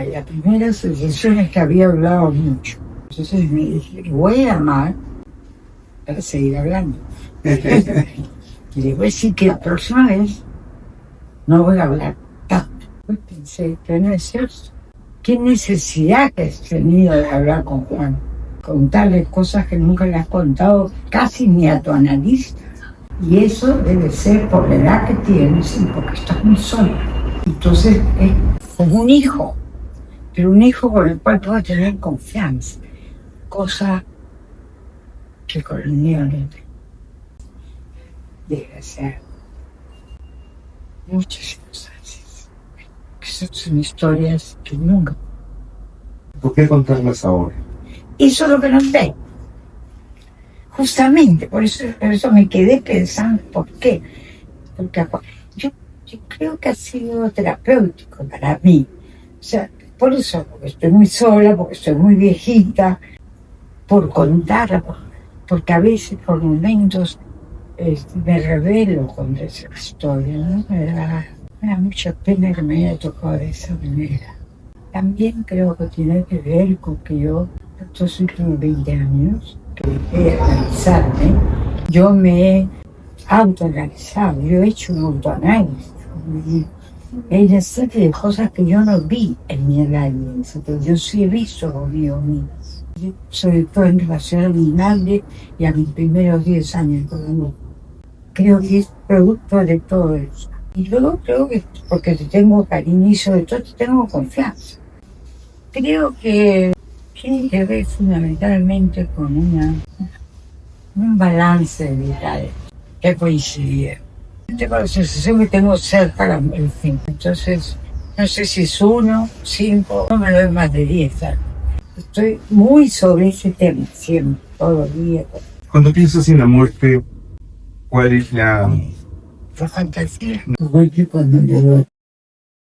La primera sensación es que había hablado mucho. Entonces me dije, voy a llamar para seguir hablando. Y le voy a decir que la próxima vez no voy a hablar tanto. Pues pensé que no es cierto. ¿Qué necesidad que has tenido de hablar con Juan? Contarle cosas que nunca le has contado casi ni a tu analista. Y eso debe ser por la edad que tienes y porque estás muy sola. Entonces es como un hijo, pero un hijo con el cual puedo tener confianza, cosa que con el mío no tengo. Desgraciado. Muchas circunstancias, que son historias que nunca. ¿Por qué contarlas ahora? Eso es lo que no tengo. Justamente, por eso me quedé pensando, ¿por qué? Porque yo creo que ha sido terapéutico para mí. O sea, por eso, porque estoy muy sola, porque estoy muy viejita, por contarla, porque a veces, por momentos, me revelo contra esa historia, ¿no? Me da mucha pena que me haya tocado de esa manera. También creo que tiene que ver con que yo soy como 20 años, que dejé de analizarme. Yo me he autoanalizado, yo he hecho un autoanálisis. Hay una serie de cosas que yo no vi en mi análisis, pero yo sí he visto conmigo misma. Sobre todo en relación a mi madre y a mis primeros 10 años. Creo que es producto de todo eso. Y luego creo que porque te tengo cariño y sobre todo te tengo confianza. Creo que tiene que ver fundamentalmente con un balance vital que coincide. Tengo la sensación que tengo cerca el fin. Entonces, no sé si es 1, 5, no me lo doy más de 10. Estoy muy sobre ese tema, siempre, todos los días. Cuando piensas en la muerte, ¿cuál es la fantasía? Porque cuando le doy,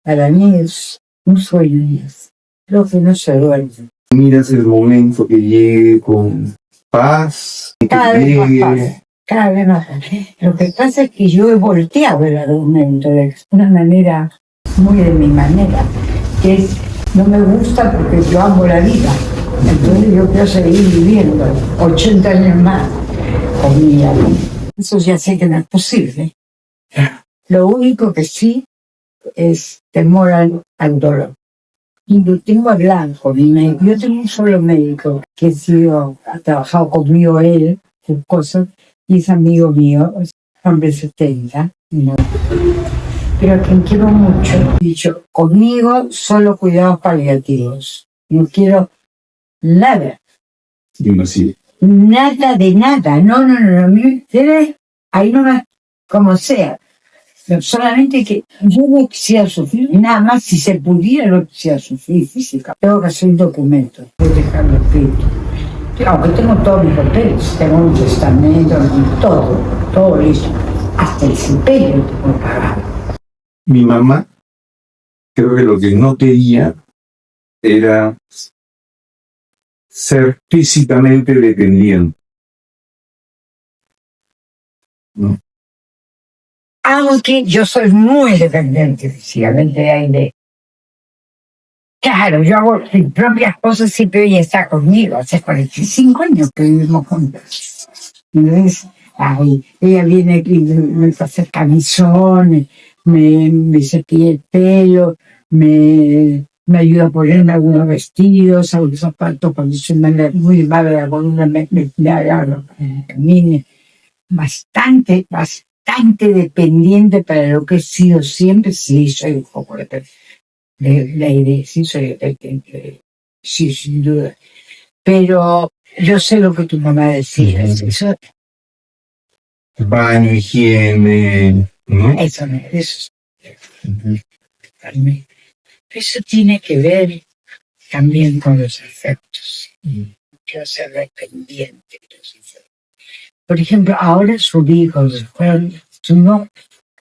para mí es un sueño, lo que no se duerme. Miras el momento que llegue con paz? Cada vez más paz, cada vez más paz. Lo que pasa es que yo he volteado el argumento de una manera muy de mi manera, que es, no me gusta porque yo amo la vida. Entonces yo quiero seguir viviendo 80 años más con mi vida. Eso ya sé que no es posible. Lo único que sí es temor al dolor. Y lo tengo hablado con mi médico. Yo tengo un solo médico que ha trabajado conmigo él, sus cosas, y es amigo mío, es hombre 70, ¿no? Pero a quien quiero mucho, he dicho, conmigo solo cuidados paliativos. No quiero nada. Invasivo. Nada de nada. No. Ustedes, ahí nomás, como sea. Pero solamente que yo no quisiera sufrir, nada más si se pudiera no quisiera sufrir física. Tengo que hacer un documento, voy a dejarlo escrito. Aunque tengo todos mis papeles, tengo un testamento, todo listo. Hasta el sepelio tengo pagado. Mi mamá, creo que lo que no quería era ser físicamente dependiente. ¿No? Aunque yo soy muy dependiente físicamente de aire. Claro, yo hago mis propias cosas siempre ella está conmigo. Hace 45 años que vivimos juntos. Entonces, ella viene aquí, me hace camisones, me cepilla el pelo, me ayuda a ponerme algunos vestidos, algunos zapatos cuando soy muy mala la columna, me camine. Bastante dependiente para lo que he sido siempre. Sí, soy un poco de aire, sí soy dependiente, sí, sin duda. Pero yo sé lo que tu mamá decía. Eso, baño, higiene, ¿no? Eso. Eso tiene que ver también con los afectos. Quiero ser dependiente de los afectos. Por ejemplo, ahora subí cuando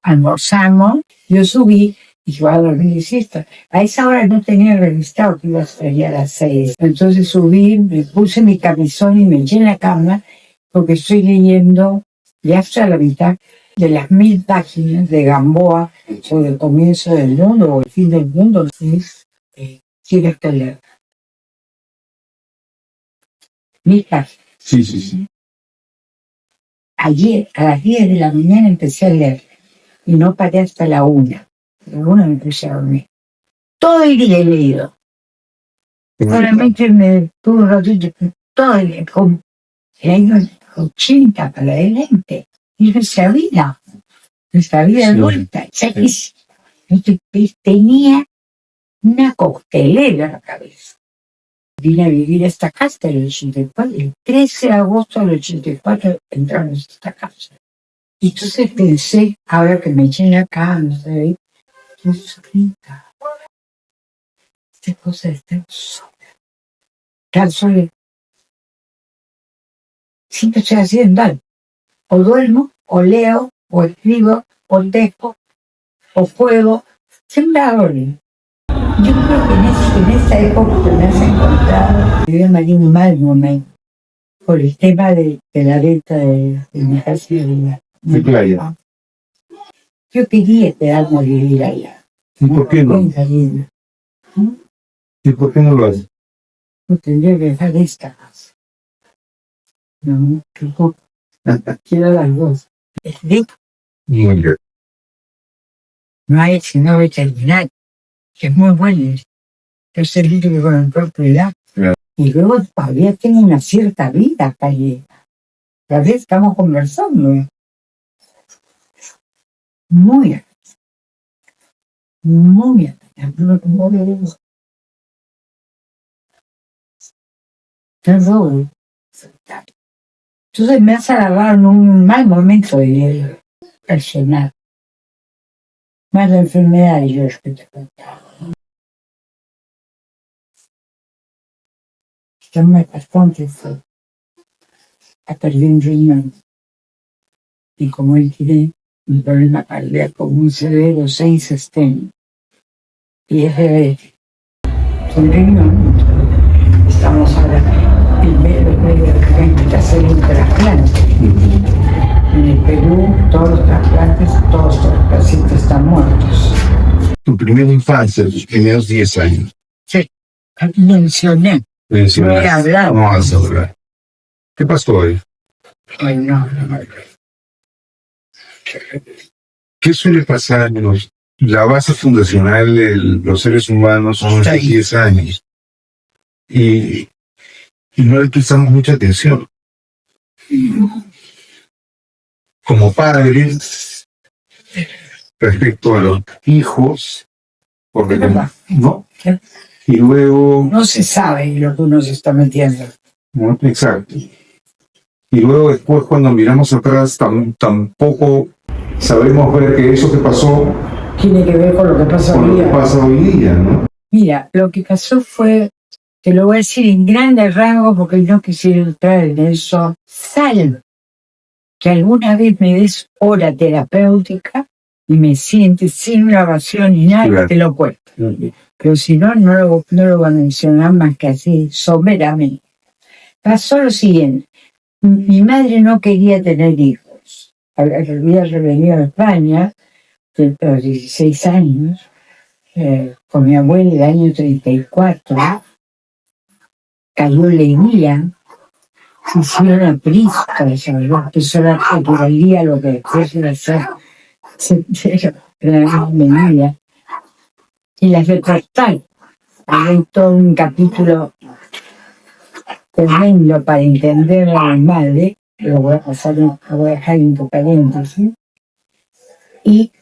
almorzamos, yo subí y iba a dormir siesta. A esa hora no tenía registrado que iba a salir a las 6. Entonces subí, me puse mi camisón y me eché en la cama porque estoy leyendo ya hasta la mitad de las 1000 páginas de Gamboa sobre el comienzo del mundo o el fin del mundo. ¿Quieres que lea? Mira, Sí, sí, sí. ayer a las 10 de la mañana empecé a leer y no paré hasta la 1. A la 1 me puse a dormir. Todo el día he leído. Solamente me tuve un ratito, todo el día, con el año 80 para adelante. Y no sabía de vuelta. O sea, tenía una coctelera en la cabeza. Vine a vivir a esta casa en el 84. El 13 de agosto del 84 entramos a esta casa. Y entonces pensé, ahora que me eché en la cama, ¿sabes? Estoy solita. Esta cosa de estar sola. Estar sola. Siempre estoy haciendo algo. O duermo, o leo, o escribo, o dejo, o juego. Siempre hago algo. Yo creo que en esa época que me has encontrado, me había venido un mal momento por el tema de la venta de mi casa De playa. Yo quería quedarme a vivir allá. ¿Y por qué no? ¿Y por qué no lo haces? No tendría que dejar esta casa. No, quiero las dos. Muy bien. No hay sino veterinario, que es muy bueno. Es el libro con el propiedad. Claro. Y luego todavía tengo una cierta vida acá allí. A veces estamos conversando. Muy bien. Muy bien. Entonces me has agarrado en un mal momento de personal. Más la enfermedad y yo es que te contaba. Está bastante fuerte. Ha perdido un riñón. Y como él tiene un problema cardíaco muy severo, 6 estén. Y es de un riñón. Estamos ahora en medio de hacer un trasplante. En el Perú, todos los trasplantes, todos los pacientes están muertos. Tu primera infancia, tus primeros 10 años. Sí, mencioné. No he hablado. No vas a hablar. ¿Qué pasó hoy? Ay, no. ¿Qué suele pasar en la base fundacional de los seres humanos son estos 10 años? Y no le prestamos mucha atención. Como padres, respecto a los hijos, porque no. Y luego. No se sabe lo que uno se está metiendo. ¿No? Exacto. Y luego después cuando miramos atrás tampoco sabemos ver que eso que pasó tiene que ver con lo que pasa hoy día, ¿no? Mira, lo que pasó fue, te lo voy a decir en grandes rasgos porque no quisiera entrar en eso, salvo que alguna vez me des hora terapéutica y me sientes sin grabación ni nada, claro. Te lo cuento. Pero si no, no lo voy a mencionar más que así, someramente. Pasó lo siguiente. Mi madre no quería tener hijos. Había venido a España a los 16 años, con mi abuela el año 34. Cayó Leguía, hicieron a Prisca, empezó la naturalía, lo que después era ser la medida. Y las retractaron. Hay todo un capítulo tremendo para entender a mi madre, lo voy a dejar entre paréntesis. Y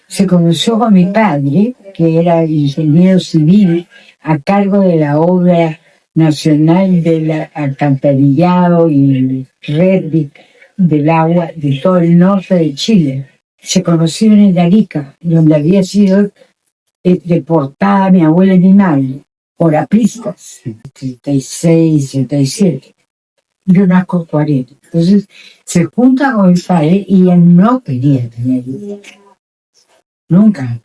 se conoció con mi padre, que era ingeniero civil, a cargo de la obra nacional del alcantarillado y red del agua de todo el norte de Chile. Se conocieron en Arica, donde había sido deportada mi abuela y mi madre por apristas, 36, 37. Yo nazco 40. Entonces se junta con mi padre y él no quería tener hijos. Nunca.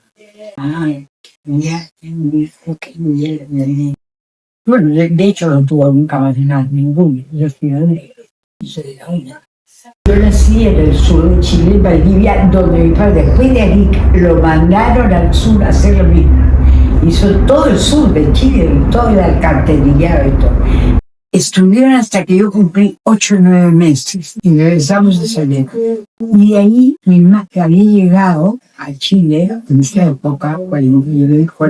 Ay, mira, bueno, de hecho no tuvo nunca más de nada, ninguno. Yo soy negro. Yo nací en el sur de Chile, Valdivia, donde mi padre, después de Arica, lo mandaron al sur a hacer lo mismo. hizo todo el sur de Chile, todo el alcantarillado y todo. Estuvieron hasta que yo cumplí 8 o 9 meses y regresamos a Soledad. Y de ahí mi madre había llegado a Chile en esa época, cuando yo le dijo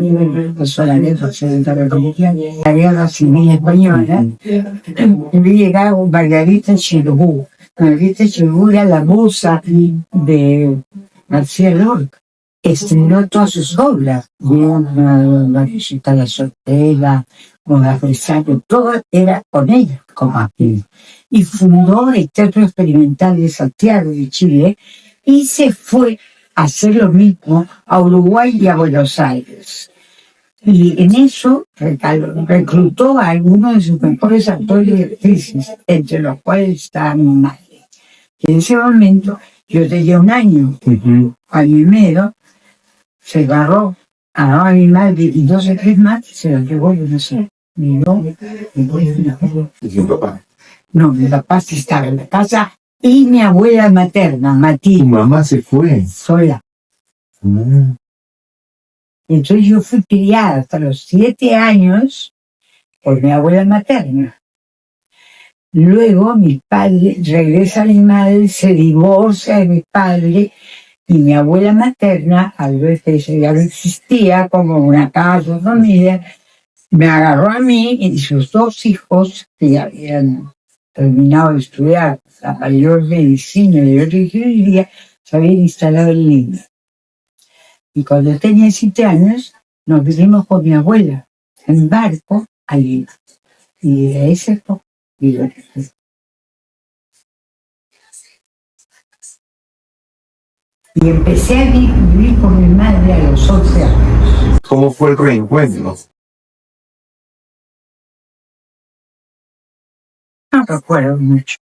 pasó la guerra, la guerra civil española, había llegado Margarita Xirgu. Margarita Xirgu era la musa de García Lorca. Estrenó todas sus obras, la visita a la soltera, con la Rosario, todo era con ella como actriz. Y fundó el Teatro Experimental de Santiago de Chile y se fue a hacer lo mismo a Uruguay y a Buenos Aires. Y en eso reclutó a algunos de sus mejores actores y actrices, entre los cuales estaba mi madre. Y en ese momento yo tenía 1 año, año y medio, se agarró a mi madre y 2 o 3 más, se lo llevó, yo no sé. ¿Y tu papá? No, mi papá sí estaba en la casa y mi abuela materna, Tu Matilde, mamá se fue. sola. Entonces yo fui criada hasta los 7 años por mi abuela materna. Luego mi padre regresa a mi madre, se divorcia de mi padre y mi abuela materna, al ver que eso ya no existía como una casa, familia, me agarró a mí y sus 2 hijos que ya habían terminado de estudiar la mayor medicina y la otra ingeniería, se habían instalado en Lima. Y cuando tenía 7 años, nos vinimos con mi abuela en barco a Lima. Y de ese época, y empecé a vivir con mi madre a los 11 años. ¿Cómo fue el reencuentro? No recuerdo mucho.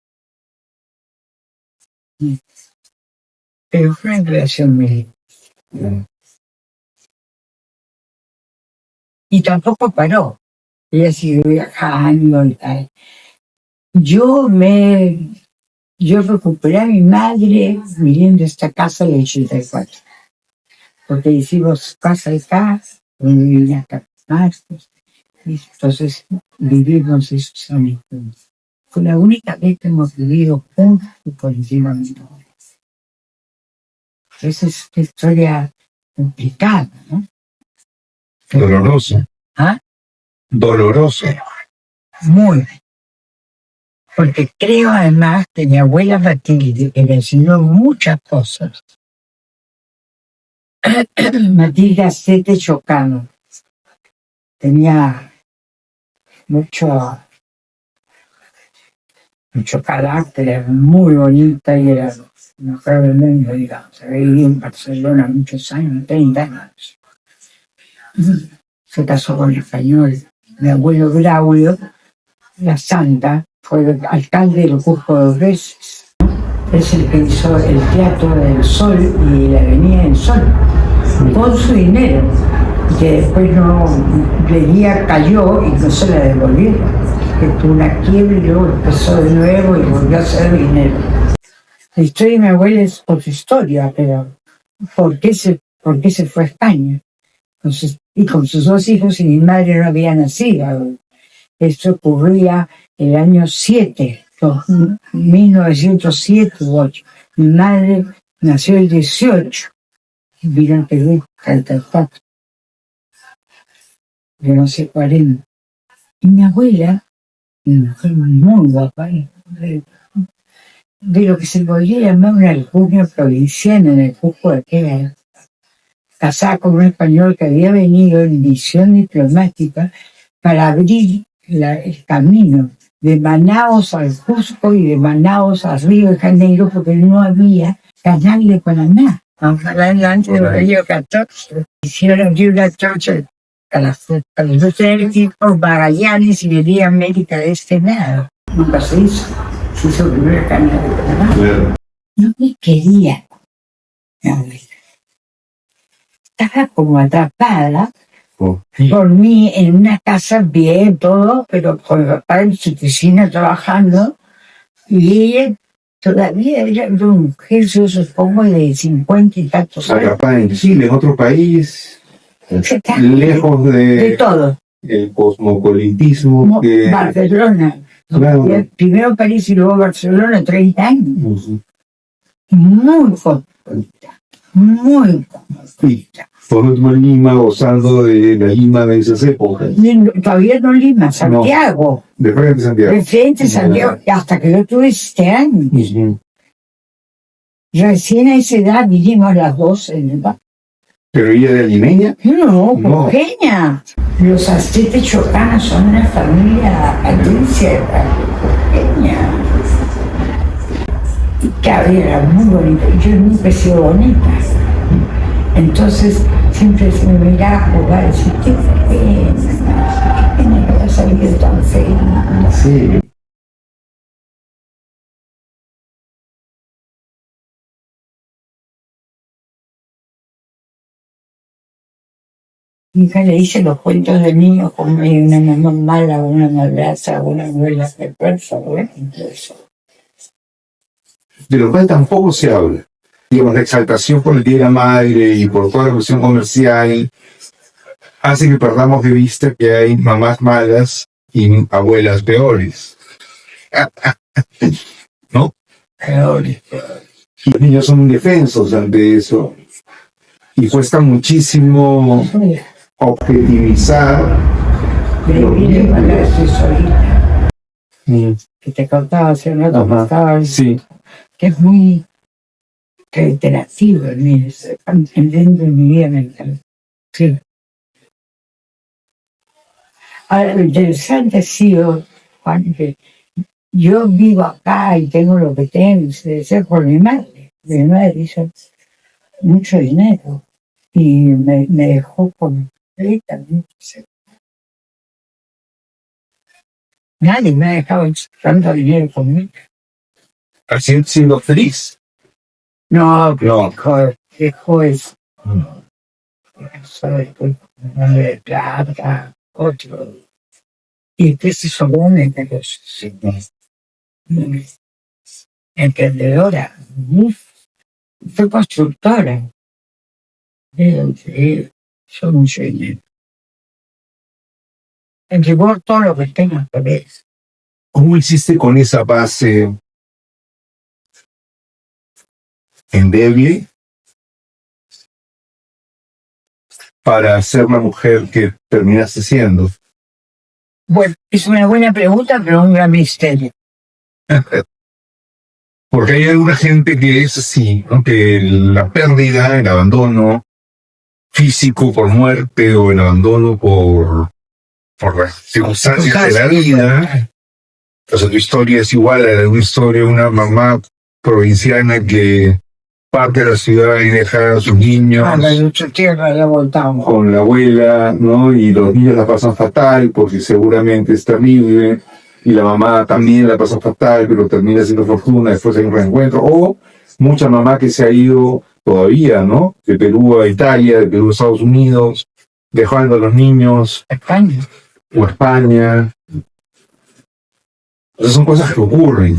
Pero fue una relación muy linda. Y tampoco paró. Ella siguió viajando y tal. Yo recuperé a mi madre viviendo en esta casa del 84. Porque hicimos casa y casa, donde vivía acá. Y entonces vivimos esos años juntos. Fue la única vez que hemos vivido juntos y por encima de todo. Esa es una historia complicada, ¿no? Doloroso. ¿Ah? Doloroso. Muy. Porque creo además que mi abuela Matilde, que me enseñó muchas cosas, Matilde Acete Chocano, tenía mucho carácter, era muy bonita y era una mujer del mundo, digamos. Había vivido en Barcelona muchos años, 30 años. Se casó con el español. Mi abuelo Braulio, la santa, fue alcalde del Cusco 2 veces. Es el que hizo el Teatro del Sol y la Avenida del Sol, con su dinero, que después de día cayó y no se la devolvieron. Que tuvo una quiebra y luego empezó de nuevo y volvió a hacer dinero. La historia de mi abuela es otra historia, pero ¿por qué se fue a España? Entonces, y con sus 2 hijos y mi madre no había nacido. Esto ocurría el año 7, 1907 u 8. Mi madre nació el 18 y vino en Perú 34. Yo no sé 40. Y mi abuela, una mujer muy guapa, de lo que se podría llamar una alcurnia provinciana en el Cusco de aquella época, casada con un español que había venido en misión diplomática para abrir el camino de Manaos al Cusco y de Manaos a Río de Janeiro, porque no había canal de Panamá. Vamos a hablar antes del Río 14. Hicieron abrir una trocha para no tener que ir por Magallanes y venir a América de este lado. Nunca se hizo. Se hizo primero el canal de Panamá. No me quería, mi abuela. Estaba como atrapada por mí en una casa bien, todo, pero con mi papá en su oficina trabajando. Y ella todavía era una mujer, yo supongo, de 50 y tantos años. Acá en Chile, en otro país. Está lejos de todo. el cosmopolitismo que... Barcelona. Claro. Primero París y luego Barcelona, 30 años. Ujú. Muy cosmopolita. Muy cosmopolita. Por último, Lima, gozando de la Lima de esas épocas. Todavía no Lima, Santiago. De frente Santiago. De frente Santiago. Hasta que yo tuve 7 años. Ujú. Recién a esa edad vivimos las dos en el barrio. ¿Pero ella era limeña? No, No. Porteña. Los Astete Chocanos son una familia patricia porteña. Y claro, era muy bonita. Y yo nunca he sido bonita. Entonces siempre se me miraba a jugar y decía, qué pena que haya salido tan fea. Sí. Nunca le hice los cuentos de niños como hay una mamá mala, una madraza, una abuela perversa, bueno, eso. De lo cual tampoco se habla. Digamos, la exaltación por el Día de la Madre y por toda la cuestión comercial hace que perdamos de vista que hay mamás malas y abuelas peores. ¿No? Peores. Y los niños son indefensos ante eso. Y cuesta muchísimo objetivizar. Pero viene cuando estoy solita, Mm. que te contaba hace un rato, Ajá. estaba, Sí. que es muy reiterativo en mí, dentro de mi vida mental. Sí. Ahora, lo interesante ha sido, Juan, que yo vivo acá y tengo lo que tengo, debe ser por mi madre. Mi madre hizo mucho dinero y me dejó completamente segura. Nadie me ha dejado tanto dinero conmigo. Así siendo feliz. No, No. dejó eso. Eso después, un hombre de plata, otro. Y después se sobró un negocio. Emprendedora. Fue constructora. Yo mucho dinero. Entregó todo lo que tengo por eso. ¿Cómo hiciste con esa base endeble para ser la mujer que terminaste siendo? Bueno, es una buena pregunta, pero un gran misterio. Porque hay alguna gente que es así, ¿no? Que la pérdida, el abandono físico por muerte o el abandono por las circunstancias de la vida. O sea, tu historia es igual a la de una historia de una mamá provinciana que parte de la ciudad y deja a sus niños La tierra la voltamos. con la abuela, ¿no? Y los niños la pasan fatal porque seguramente es terrible. Y la mamá también la pasa fatal, pero termina siendo fortuna, después hay un reencuentro. O mucha mamá que se ha ido todavía, ¿no? De Perú a Italia, de Perú a Estados Unidos, dejando a los niños. España. O a España. Esas son cosas que ocurren.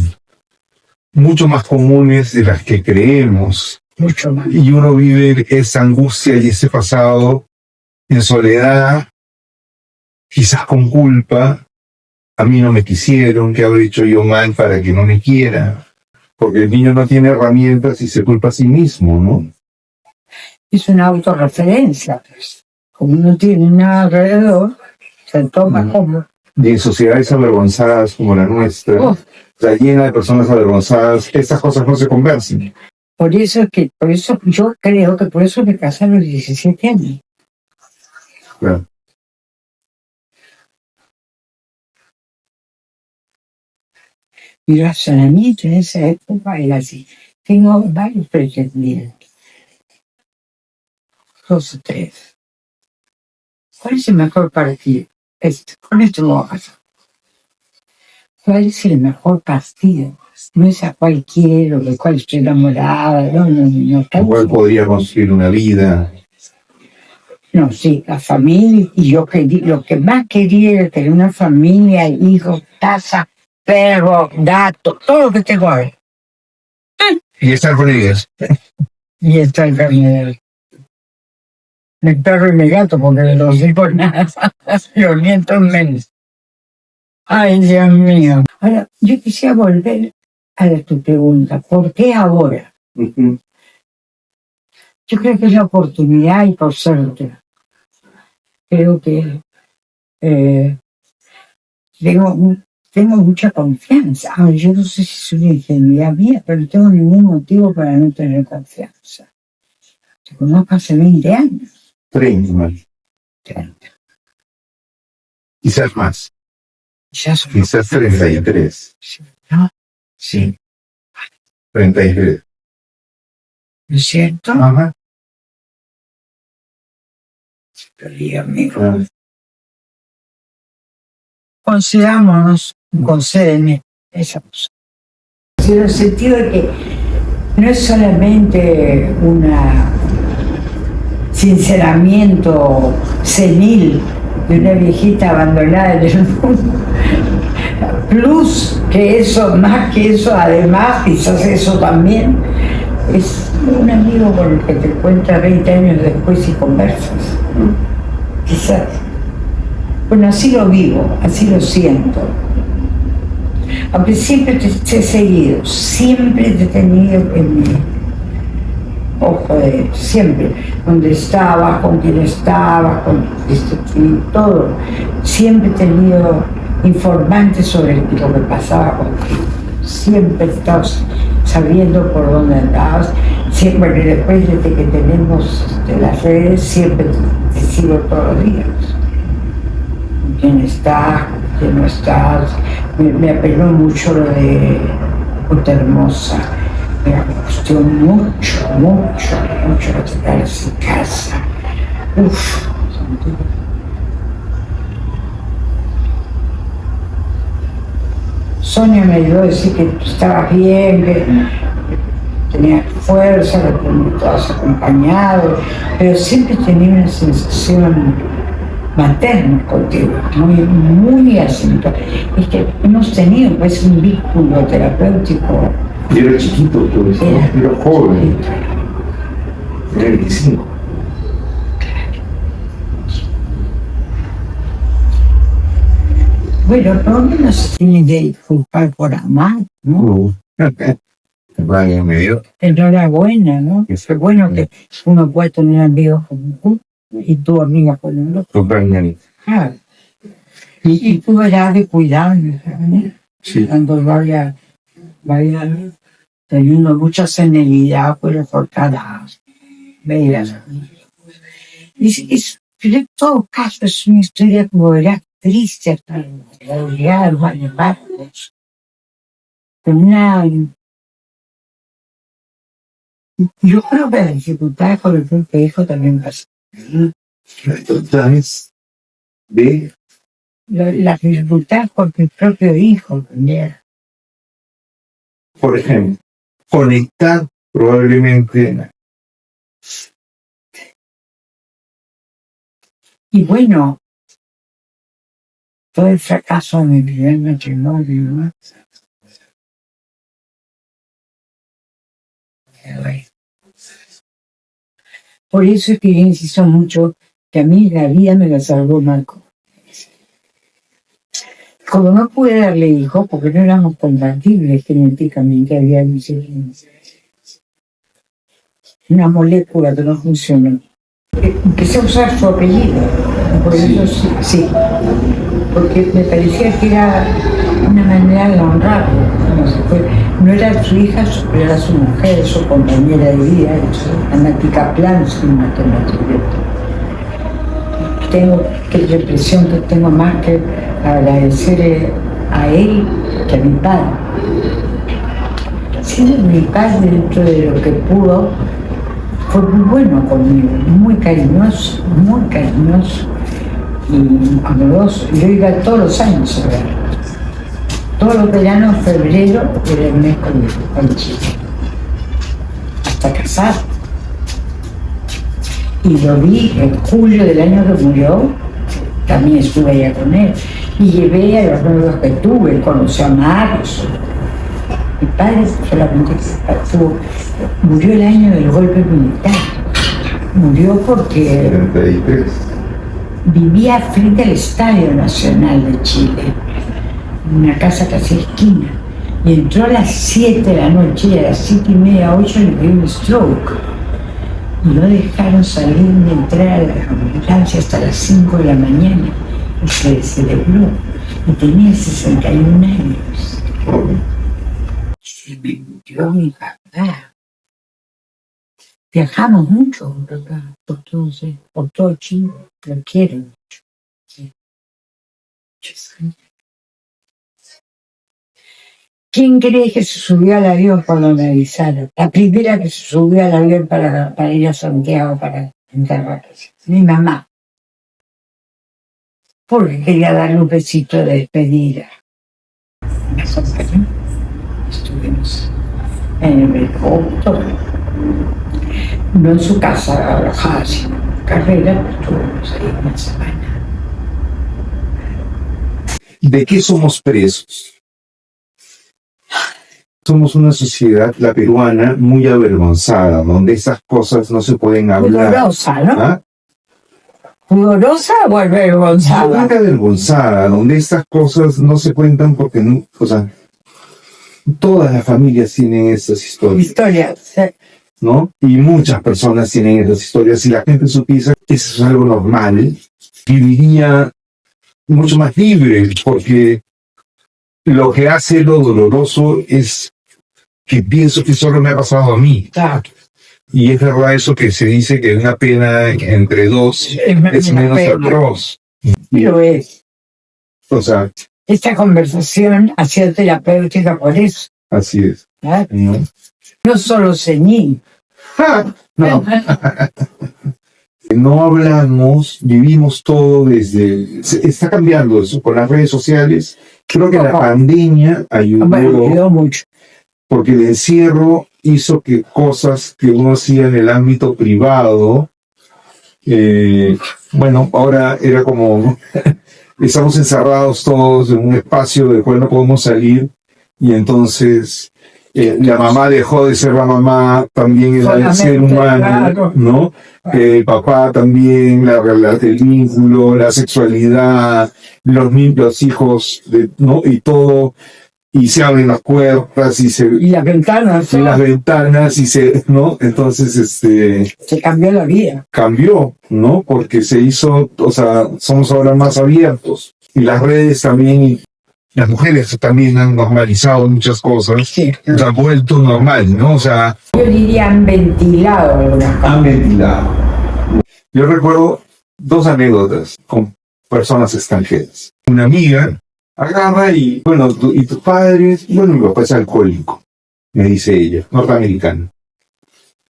Mucho más comunes de las que creemos. Mucho más. Y uno vive esa angustia y ese pasado en soledad, quizás con culpa. A mí no me quisieron, ¿qué habré hecho yo mal para que no me quiera? Porque el niño no tiene herramientas y se culpa a sí mismo, ¿no? Es una autorreferencia, pues. Como no tiene nada alrededor, se toma como. Y en sociedades avergonzadas como la nuestra, Oh. está llena de personas avergonzadas, estas cosas no se conversan. Por eso yo creo que por eso me casé a los 17 años. Claro. Mi razonamiento en esa época era así. Tengo varios pretendientes. 2 o 3. ¿Cuál es el mejor partido? Con esto lo hago. ¿Cuál es el mejor partido? No es a cual quiero, de cual estoy enamorada. No. Igual podría construir una vida. No, sí, la familia. Y yo lo que más quería era tener una familia, hijos, casa, perro, gato, todo lo que tengo ahora. Y estar con ellas. Y esta enfermedad. mi perro y mi gato, porque de los digo nada, los nietos menos. Ay, Dios mío. Ahora, yo quisiera volver a tu pregunta, ¿por qué ahora? Ujú. Yo creo que es la oportunidad y por suerte. Creo que tengo mucha confianza. Ahora, yo no sé si es una ingenuidad mía, pero no tengo ningún motivo para no tener confianza. Te conozco hace 20 años. 30 más. 30. Quizás más. Ya son. Quizás 33. ¿No? Sí. 33. ¿No es cierto? Ajá. Pero, amigo, Ah. concedámonos, concédeme esa cosa. En el sentido de que no es solamente un sinceramiento senil de una viejita abandonada en el mundo. Plus que eso, más que eso, además, quizás eso también, es un amigo con el que te encuentras 20 años después y conversas. Quizás. Bueno, así lo vivo, así lo siento. Aunque siempre te he seguido, siempre te he tenido en mi ojo de siempre, donde estabas, con quién estabas, todo. Siempre he tenido informantes sobre lo que pasaba contigo. Siempre estabas sabiendo por dónde andabas. Siempre, después de que tenemos las redes, siempre te sigo todos los días. ¿Quién está? ¿Quién no estás? Me apeló mucho lo de Puta Hermosa. Me angustió mucho quedarse en casa. Uf. Sonia me ayudó a decir que tú estabas bien, que tenías fuerza, que me estabas acompañado, pero siempre tenía una sensación materna contigo, muy acentuada. Es que hemos tenido pues un vínculo terapéutico. Yo era chiquito, pues, era joven, era 25. Bueno, por lo menos se tiene que disculpar por amar, ¿no? Vaya, me dio. Enhorabuena, ¿no? Es bueno que uno puede tener amigos como tú y tu amiga con el otro. Totalmente. Claro. Y tú verás de cuidarme, ¿sabes? Sí. Cuando vaya teniendo mucha senilidad, pero por cada vez. Pero en todo caso es una historia como verás triste hasta la los animales. Yo creo que las dificultades con el propio hijo también pasan. Dificultades de Las dificultades con mi propio hijo también. Por ejemplo, conectar probablemente. Y bueno, todo el fracaso de mi primer matrimonio, ¿no? Por eso es que yo insisto mucho que a mí la vida me la salvó Marco. Como no pude darle hijo, porque no éramos compatibles genéticamente, había una molécula que no funcionó. Empecé a usar su apellido, por eso sí, porque me parecía que era una manera de honrarlo. No era su hija, pero era su mujer, su compañera de vida, Anatica Plan, su matemática. Qué represión que tengo más que agradecer a él que a mi padre. Siendo mi padre dentro de lo que pudo, fue muy bueno conmigo, muy cariñoso y amoroso. Yo iba todos los años a verlo. Todos los veranos, febrero, era el mes con el chico. Hasta casado. Y lo vi en julio del año que murió, también estuve allá con él. Y llevé a los nuevos que tuve, conocí a Marcos. Mi padre solamente murió el año del golpe militar. Murió porque 33. vivía frente al Estadio Nacional de Chile, en una casa casi esquina, y entró a las 7 de la noche y a las 7:30, 8 le dio un stroke. Y no dejaron salir ni entrar a la ambulancia hasta las 5 de la mañana y se descerebró. Y tenía 61 años. Y me murió mi papá. Viajamos mucho, ¿verdad? Por todo Chile. Lo quiero mucho. Sí. Muchos años. ¿Quién cree que se subió al avión cuando me avisaron? La primera que se subió al avión para ir a Santiago para enterrarse. Mi mamá. Porque quería darle un besito de despedida. Me acompañó. Estuvimos en el helicóptero. No en su casa alojada, sino en carrera, pero estuvimos ahí una semana. ¿De qué somos presos? Somos una sociedad, la peruana, muy avergonzada, donde esas cosas no se pueden hablar. Pudorosa, ¿no? ¿Ah? ¿Pudorosa o avergonzada? Bastante avergonzada, donde estas cosas no se cuentan porque, no, o sea, todas las familias tienen esas historias, Historias. Sí. ¿no? Y muchas personas tienen esas historias. Si la gente supiese que eso es algo normal, viviría mucho más libre, porque lo que hace lo doloroso es que pienso que solo me ha pasado a mí. Claro. Y es verdad eso que se dice que una pena entre dos es menos atroz. Y lo es. O sea, Esta conversación ha sido terapéutica por eso. así es. ¿Verdad? ¿No? No solo ceñí. No. No hablamos, vivimos todo desde... Está cambiando eso con las redes sociales. Creo que la pandemia Bueno, ayudó ayudó mucho. porque el encierro hizo que cosas que uno hacía en el ámbito privado, bueno, ahora era como... Estamos encerrados todos en un espacio del cual no podemos salir y entonces la mamá dejó de ser la mamá, también era el ser humano, claro. ¿no? El papá también, el vínculo, la sexualidad, los hijos, ¿no? Y todo, y se abren las puertas y Y las ventanas. y las ventanas y se, ¿no? Entonces, Se cambió la vida. cambió, ¿no? Porque se hizo, o sea, somos ahora más abiertos. Y las redes también, y las mujeres también han normalizado muchas cosas. Sí. Se ha vuelto normal, ¿no? O sea, Yo diría han ventilado algunas cosas. han ventilado. Yo recuerdo dos anécdotas con personas extranjeras. Una amiga agarra y, bueno, ¿y tus padres? Bueno, mi papá es alcohólico, me dice ella, norteamericana.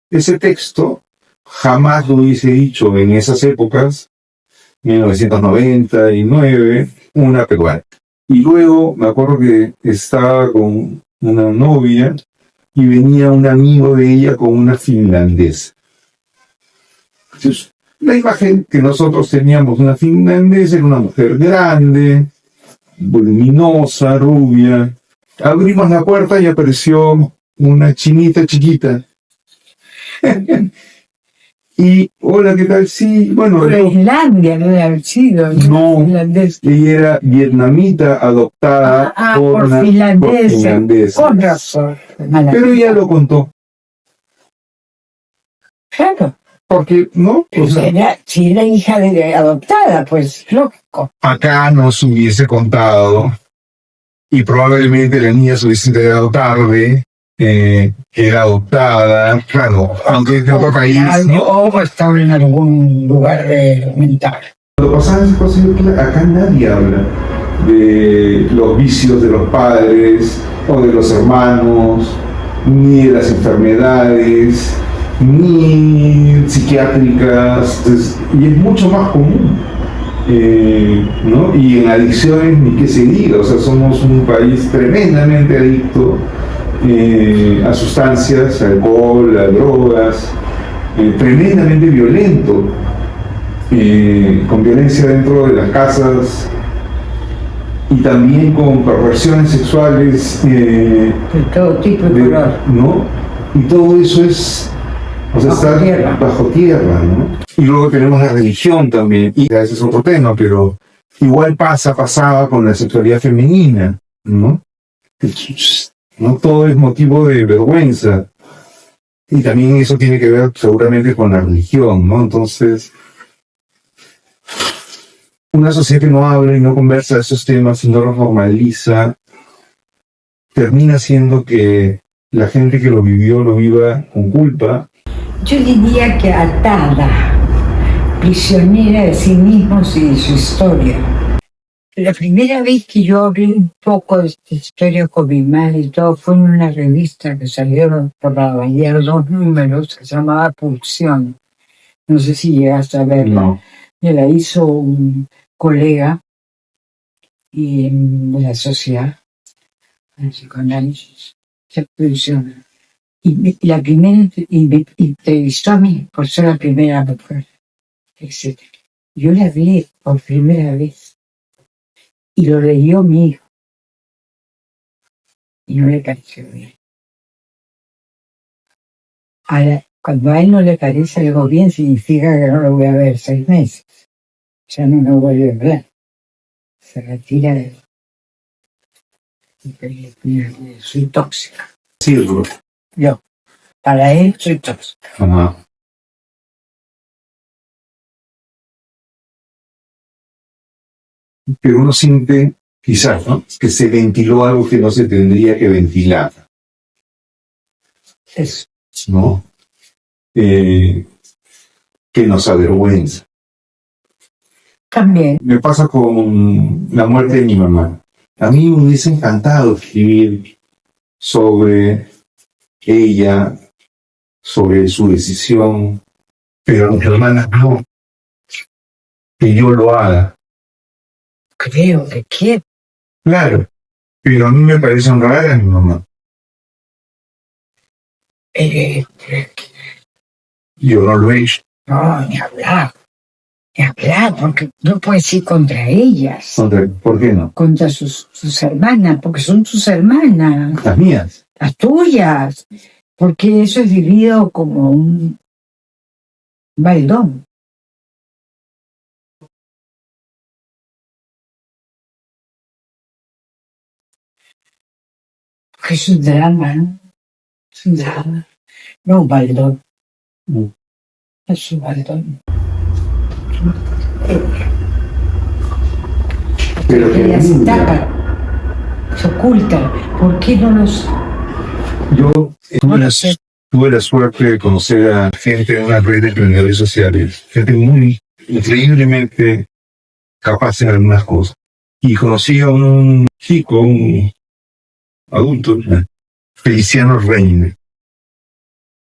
Ese texto jamás lo hubiese dicho en esas épocas, 1999, una peruana. Y luego me acuerdo que estaba con una novia y venía un amigo de ella con una finlandesa. Entonces, la imagen que nosotros teníamos de una finlandesa era una mujer grande, voluminosa, rubia. Abrimos la puerta y apareció una chinita chiquita. Y, hola, ¿qué tal? Sí, bueno, Pero Islandia no debe haber sido. No. Finlandés. ella era vietnamita adoptada por finlandeses. Con razón. Mala Pero vida. ella lo contó. Claro. Porque, ¿no? O sea, Si era hija de adoptada, pues lógico. acá nos hubiese contado y probablemente la niña se hubiese enterado tarde, que era adoptada, claro, aunque es de otro país, ¿no? O estaba en algún lugar mental. Cuando pasaban esas cosas, acá nadie habla de los vicios de los padres o de los hermanos, ni de las enfermedades, ni psiquiátricas, entonces, y es mucho más común, ¿no? Y en adicciones ni qué se diga, o sea, somos un país tremendamente adicto a sustancias, a alcohol, a drogas, tremendamente violento, con violencia dentro de las casas y también con perversiones sexuales De todo tipo y color. ¿no? Y todo eso es O sea, Bajo está tierra. bajo tierra, ¿no? Y luego tenemos la religión también, y ese es otro tema, pero igual pasaba con la sexualidad femenina, ¿no? No todo es motivo de vergüenza. Y también eso tiene que ver seguramente con la religión, ¿no? Entonces, una sociedad que no habla y no conversa de esos temas y no los normaliza, termina siendo que la gente que lo vivió lo viva con culpa. Yo diría que atada, prisionera de sí mismos y de su historia. La primera vez que yo hablé un poco de esta historia con mi madre y todo fue en una revista que salieron por la Bahía, 2 números, que se llamaba Pulsión. No sé si llegaste a verla. No. Me la hizo un colega y de la sociedad, en psicoanálisis, se Pulsión. La primera, y me entrevistó a mí por ser la primera mujer, etc. Yo la vi por primera vez y lo leyó mi hijo y no le pareció bien. Ahora, cuando a él no le parece algo bien, significa que no lo voy a ver 6 meses. Ya no lo vuelve a hablar. Se retira de... Soy tóxica. Sí, bro. Yo, para él, soy tóxica. Ajá. Pero uno siente, quizás, ¿no? Que se ventiló algo que no se tendría que ventilar, Eso. ¿no? Que nos avergüenza. También, Me pasa con la muerte de mi mamá. A mí me hubiese encantado escribir sobre ella, sobre su decisión, pero a mis hermanas no. Que yo lo haga. creo que quiero. Claro, pero a mí me parece honrar a mi mamá. Yo no lo he hecho. No, ni hablar. Ni hablar, porque no puedes ir contra ellas. ¿Por qué no? Contra sus hermanas, porque son tus hermanas. Las mías. Las tuyas. Porque eso es vivido como un baldón. Porque es un drama, ¿no? Es un drama. No un baldón. Es un baldón. Pero que Ellas se tapan, se ocultan. ¿Por qué no los...? yo tuve la suerte de conocer a gente en una red de emprendedores sociales, gente muy increíblemente capaz en algunas cosas. Y conocí a un chico, un adulto, Feliciano Reina,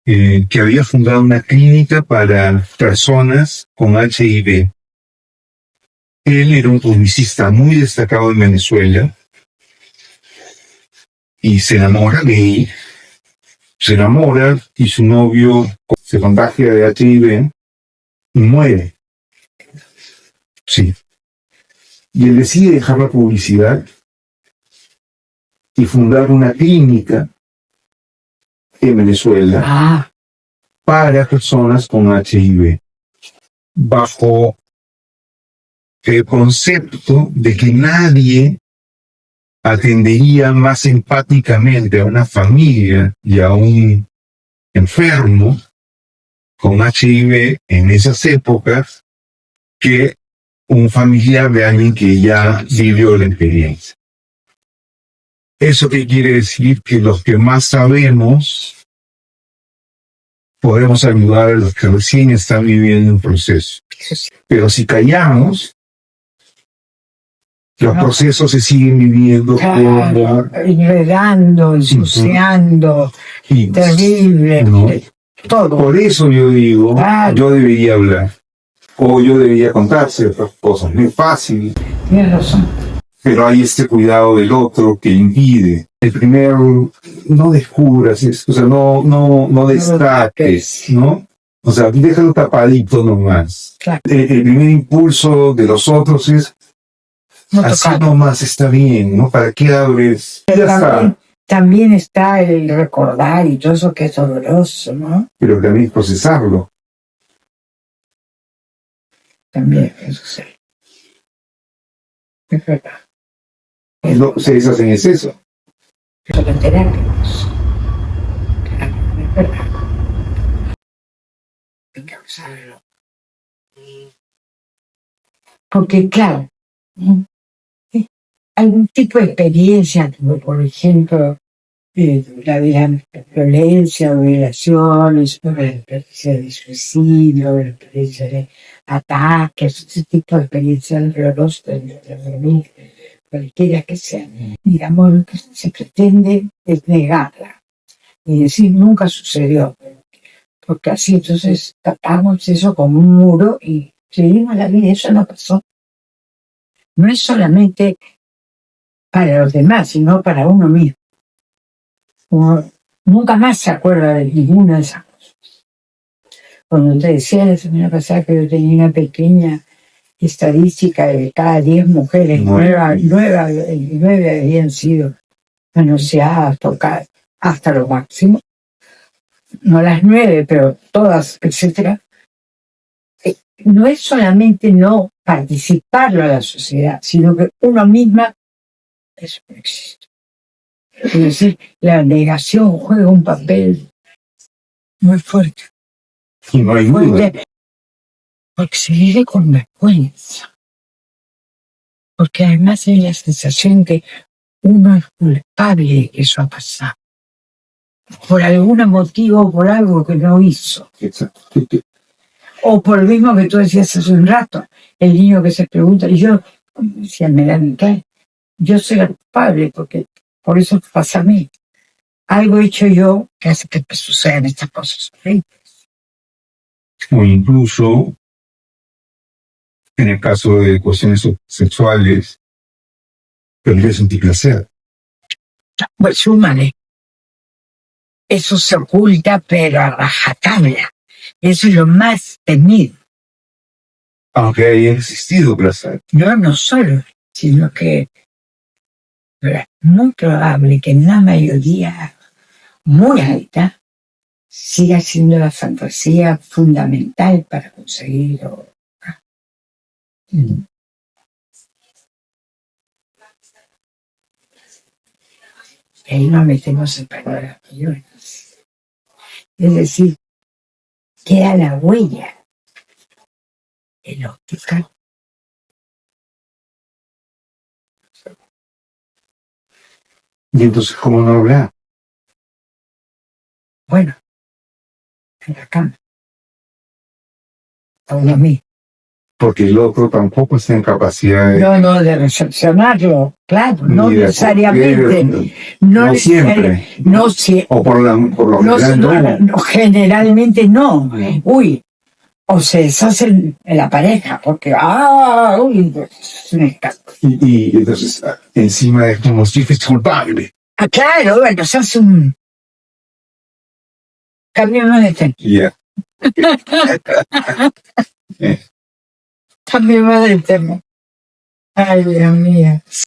que había fundado una clínica para personas con HIV. Él era un publicista muy destacado en Venezuela y se enamora de ella. Se enamora y su novio se contagia de HIV y muere. Sí. Y él decide dejar la publicidad y fundar una clínica en Venezuela para personas con HIV, bajo el concepto de que nadie atendería más empáticamente a una familia y a un enfermo con HIV en esas épocas que un familiar de alguien que ya vivió la experiencia. ¿Eso qué quiere decir? Que los que más sabemos podemos ayudar a los que recién están viviendo un proceso. Pero si callamos, los procesos se siguen viviendo como... enredando, ensuciando, terrible, ¿no? todo. Por eso yo digo, yo debería hablar. O yo debería contar ciertas cosas. No es fácil. Tienes razón. Pero hay este cuidado del otro que impide. El primero, no descubras esto, o sea, no destaques, ¿no? O sea, déjalo tapadito nomás. Claro. El primer impulso de los otros es, No así tocar. nomás está bien, ¿no? ¿Para qué abres? Ya está. también está el recordar y todo eso que es doloroso, ¿no? Pero también procesarlo. También, eso sí. Es verdad. No se deshace en exceso. Eso lo terapia. Claro, es verdad. Hay que usarlo. Porque, claro, algún tipo de experiencia, como por ejemplo, la violencia o violaciones, o la experiencia de suicidio, la experiencia de ataques, ese tipo de experiencias dolorosas de cualquiera que sea. Digamos, lo que se pretende es negarla y decir nunca sucedió, porque así entonces tapamos eso como un muro y seguimos la vida, eso no pasó. No es solamente para los demás, sino para uno mismo. Uno nunca más se acuerda de ninguna de esas cosas. Cuando te decía la semana pasada que yo tenía una pequeña estadística de cada 10 mujeres, 9 habían sido manoseadas, tocadas, hasta lo máximo. No las 9, pero todas, etcétera. No es solamente no participarlo a la sociedad, sino que uno misma, eso no existe. Es decir, la negación juega un papel muy fuerte. Y no hay duda. Porque se vive con vergüenza. Porque además hay la sensación que uno es culpable de que eso ha pasado. Por algún motivo, por algo que no hizo. Exacto. O por lo mismo que tú decías hace un rato, el niño que se pregunta, y yo, decía Melanie, yo soy la culpable, porque por eso pasa a mí. Algo he hecho yo que hace que sucedan estas cosas. ¿Sí? O incluso, en el caso de cuestiones sexuales, perder sentir placer. Pues súmale. Eso se oculta, pero a rajatabla. Eso es lo más temido. Aunque haya existido placer. No solo, sino que es muy probable que en una mayoría muy alta siga siendo la fantasía fundamental para conseguirlo. Ahí nos metemos en palabras mayores. Es decir, queda la huella erótica. Y entonces, ¿cómo no hablar? Bueno, en la cama. A uno mismo. Porque el otro tampoco está en capacidad de... No, de recepcionarlo, claro, no necesariamente. No siempre. No siempre. O por lo general, no. Generalmente no. Uy, o se deshacen en la pareja, porque, es un escándalo. Y entonces, encima es como si fuese culpable. Claro, bueno, se hace un... Cambiemos de tema. Ya. Cambiemos de tema. Ay, Dios mío.